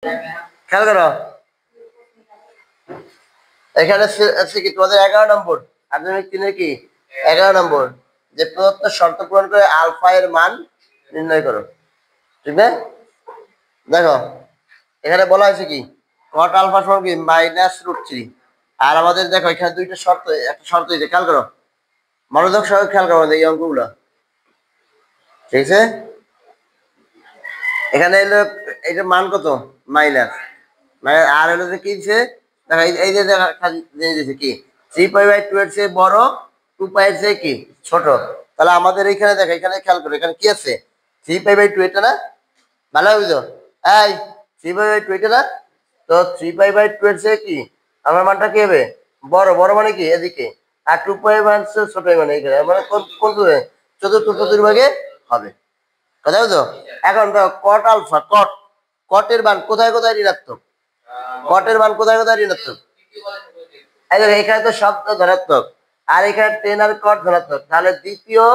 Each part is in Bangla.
খেয়াল করো, এখানে আছে কি তোমাদের 11 নম্বর, 8.3 কি 11 নম্বর, যে প্রদত্ত শর্ত পূরণ করে আলফা এর মান নির্ণয় করো। ঠিক না? দেখো এখানে বলা হয়েছে কি কট আলফা সমান কি -√3। আর আমাদের দেখো এখানে দুইটা শর্ত, একটা শর্ত দিয়েছে, খেয়াল করো, মনোযোগ সহকারে খেয়াল করো এই অঙ্কগুলো। ঠিক আছে, এখানে এলো এইটার মান কত, মাইনাস, মানে আর হলো যে কি দিচ্ছে দেখো, এই যে দিয়েছে কি 3π/2 এর চেয়ে বড়, 2π এর চেয়ে কি ছোট। তাহলে আমাদের এখানে দেখো, এখানে খেয়াল করো, এখানে কি আছে 3π/2, এটা না, ভালো বুঝো, এই 3π/2 এটা না, তো 3π/2 এর চেয়ে কি আমার মানটা কি হবে, বড়, বড় মানে কি এদিকে, আর 2π মানে ছোট, মানে এখানে মানে কোন চতুর্থ চতুর্ভাগে হবে, কথা বুঝো। এখন দেখো কট আলফা, কটের মান কোথায় কোথায় ঋণাত্মক, কটের মান কোথায় কোথায় ঋণাত্মক, এই দেখো এখানে তো শব্দ ধনাত্মক, আর এখানে টেন আর কট ধনাত্মক, তাহলে দ্বিতীয়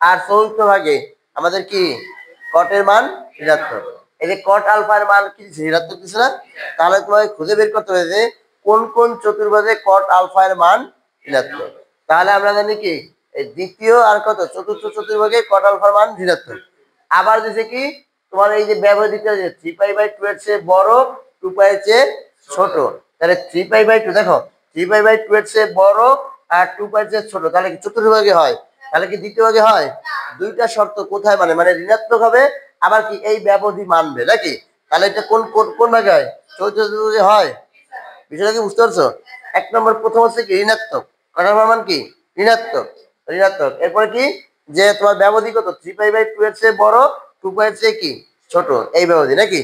আর চতুর্থ ভাগে আমাদের কি কটের মান ঋণাত্মক। এই যে কট আলফার মান কি ঋণাত্মক দিচ্ছে না, তাহলে তোমাকে খুঁজে বের করতে হবে যে কোন কোন চতুর্ভাগে কট আলফার মান ঋণাত্মক। তাহলে আমরা জানি কি এই দ্বিতীয় আর কত চতুর্থ চতুর্ভাগে কট আলফার মান ঋণাত্মক। আবার দিছে কি তোমার এই যে ব্যবধানটা যে 3π/2 এর চেয়ে বড়, 2π এর চেয়ে ছোট, তাহলে 3π/2 দেখো 3π/2 এর চেয়ে বড় আর 2π এর চেয়ে ছোট, তাহলে কি চতুর্ভাগে হয়, তাহলে কি দ্বিতীয় ভাগে হয়। দুইটা শর্ত কোথায় মানে মানে ঋণাত্মক হবে, আবার কি এই ব্যবধি মানবে নাকি, তাহলে এটা কোন কোন কোন ভাগে হয়, চতুর্ভাগে হয়। বিষয়টা কি বুঝতে পারছো? এক নম্বর প্রথম হচ্ছে কি ঋণাত্মক, কটার মান কি ঋণাত্মক, ঋণাত্মক। এরপরে কি যে তোমার ব্যবধি কত 3π/2 এর চেয়ে বড়, 2π এর চেয়ে কি ছোট, এই ব্যবধি নাকি,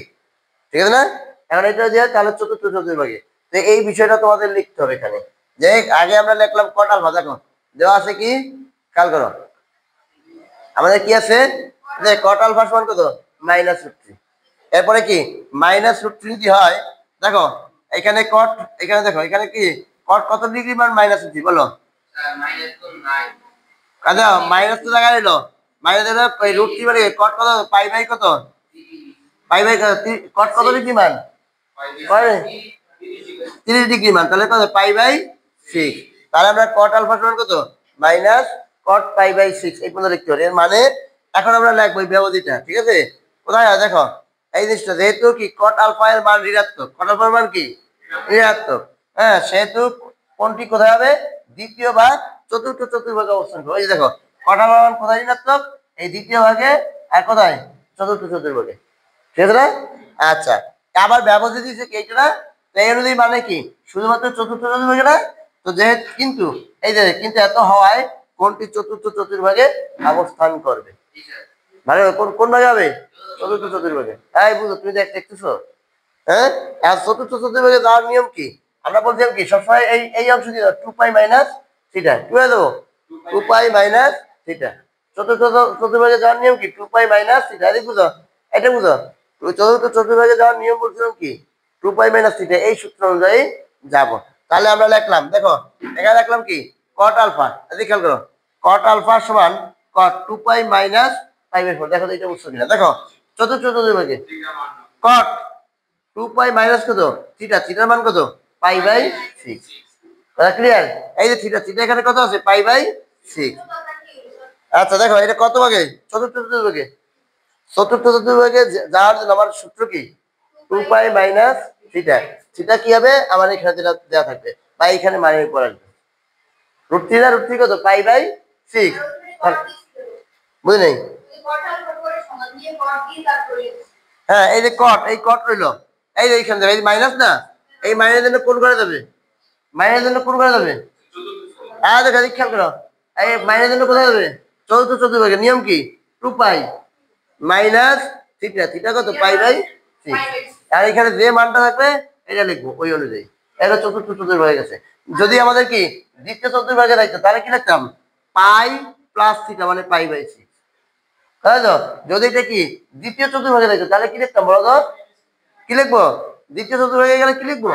ঠিক আছে না। এখন এটা দিয়ে তাহলে চতুর্থ চতুর্ভাগে, তো এই বিষয়টা তোমাদের লিখতে হবে এখানে, যে আগে আমরা লিখলাম কট আলফা, দেখো দেওয়া আছে কি খেয়াল করো, আমাদের কি আছে যে কট আলফা সমান কত -√3, এরপরে কি -√3 কি হয়, দেখো এখানে কট, এখানে দেখো এখানে কি কট কত ডিগ্রি মান -√3 বলো, আচ্ছা মাইনাস তো জায়গা এলো, মাইনাস এলো √3 মানে কট কত পাই বাই কত, পাই বাই কট কত ডিগ্রি মান, 30 ডিগ্রি মান, তাহলে কত π/6। তাহলে আমরা কট আলফা সমান কত -cot π/6 এই পর্যন্ত লিখতে পারি। এর মানে এখন আমরা লিখবো ব্যবধিটা, ঠিক আছে, কোথায় দেখো এই জিনিসটা, যেহেতু কি কট আলফা এর মান ঋণাত্মক, কট আলফার মান কি ঋণাত্মক, হ্যাঁ, সেহেতু কোনটি কোথায় হবে, দ্বিতীয় বা চতুর্থ চতুর্ভাগে অবস্থান করবে। এই যে দেখো কট আলফার মান কোথায় ঋণাত্মক, এই দ্বিতীয় ভাগে, আর কোথায় চতুর্থ চতুর্ভাগে, ঠিক আছে না। আচ্ছা, আবার ব্যবধি দিয়েছে কি এইটা না, তো এই অনুযায়ী মানে কি শুধুমাত্র চতুর্থ চতুর্ভাগে না, তো যেহেতু কিন্তু এই যে কিন্তু এত হওয়ায় কোনটি চতুর্থ চতুর্ভাগে অবস্থান করবে, মানে কোন কোন ভাগে হবে, চতুর্থ চতুর্ভাগে। এই বুঝো, তুমি দেখতেছো, হ্যাঁ, আর চতুর্থ চতুর্ভাগে যাওয়ার নিয়ম কি, আমরা বলছিলাম কি সবসময় এই এই অংশ দিয়ে 2π - থিটা, কি হয়ে দেবো 2π - থিটা, চতুর্থ চতুর্ভাগে যাওয়ার নিয়ম কি 2π - থিটা, এই বুঝো, এটা বুঝো, চতুর্থ চতুর্ভাগে যাওয়ার নিয়ম বলছিলাম কি 2π - থিটা, এই সূত্র অনুযায়ী যাব। তাহলে আমরা লিখলাম, দেখো এখানে লিখলাম কি কট আলফা, এদিকে খেয়াল করো, কট আলফা সমান কট 2π - π/4, দেখো তো এটা বুঝছো কিনা, দেখো চতুর্থ চতুর্ভাগে কট 2π - কত থিটা, থিটার মান কত π/6, কথা ক্লিয়ার। এই যে থিটা, থিটা এখানে কত আছে π/6। আচ্ছা দেখো এটা কত ভাগে, চতুর্থ চতুর্ভাগে, চতুর্থ চতুর্ভাগে যাওয়ার জন্য আমার সূত্র কি 2π - থিটা, থিটা কি হবে আমার এখানে যেটা দেওয়া থাকবে বা এখানে মানে পড়া আসবে, √3 আর √3 কত π/6, বুঝলি নাই, হ্যাঁ এই যে কট, এই কট রইলো, এই যে এইখানে এই মাইনাস না, এই মাইনাস জন্য কোন করে যাবে, মাইনাস জন্য কোন করে যাবে, হ্যাঁ দেখো খেয়াল করো, এই মাইনাস জন্য কোথায় যাবে, চতুর্থ চতুর্ভাগে, নিয়ম কি 2π - থিটা, থিটা কত π/6, আর এখানে যে মানটা থাকবে এটা লিখবো ওই অনুযায়ী, এটা চতুর্থ চতুর্ভাগে গেছে। যদি আমাদের কি দ্বিতীয় চতুর্ভাগে থাকতো তাহলে কি লিখতাম পাই প্লাস থিটা মানে π/6, তাই তো। যদি এটা কি দ্বিতীয় চতুর্ভাগে থাকতো তাহলে কি লিখতাম বলো তো, কি লিখবো, দ্বিতীয় চতুর্ভাগে গেলে কি লিখবো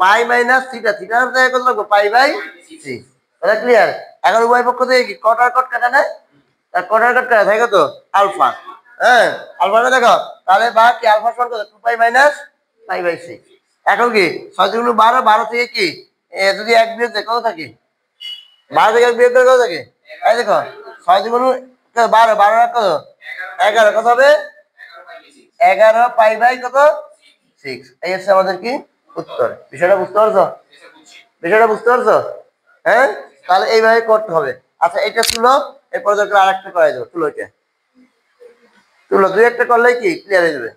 π - থিটা, থিটার জায়গায় কত লিখবো π/6, এটা ক্লিয়ার। এখন উভয় পক্ষ থেকে কি কট আর কট কাটা না, কট আর কট কাটা থাকে কত আলফা, হ্যাঁ আলফাটা দেখো তাহলে বা কি আলফা সমান কত 2 পাই মাইনাস পাই বাই 6। এখন কি 6 × 12 12 থেকে কি যদি 1 বিয়োগ দেয় কত থাকে 12 থেকে 1 বিয়োগ করে কত থাকে এই দেখো 6 × 12 12 কত 11 কত হবে 11 পাই বাই কত 6। এই হচ্ছে আমাদের কি উত্তর। বিষয়টা বুঝতে পারছো? বিষয়টা বুঝতে পারছো? হ্যাঁ তাহলে এইভাবে করতে হবে। আচ্ছা এটা তুলো, এরপর দরকার আরেকটা করে দেবো। তুলো এটা, তুলো 2 একটা করলেই কি ক্লিয়ার হয়ে যাবে।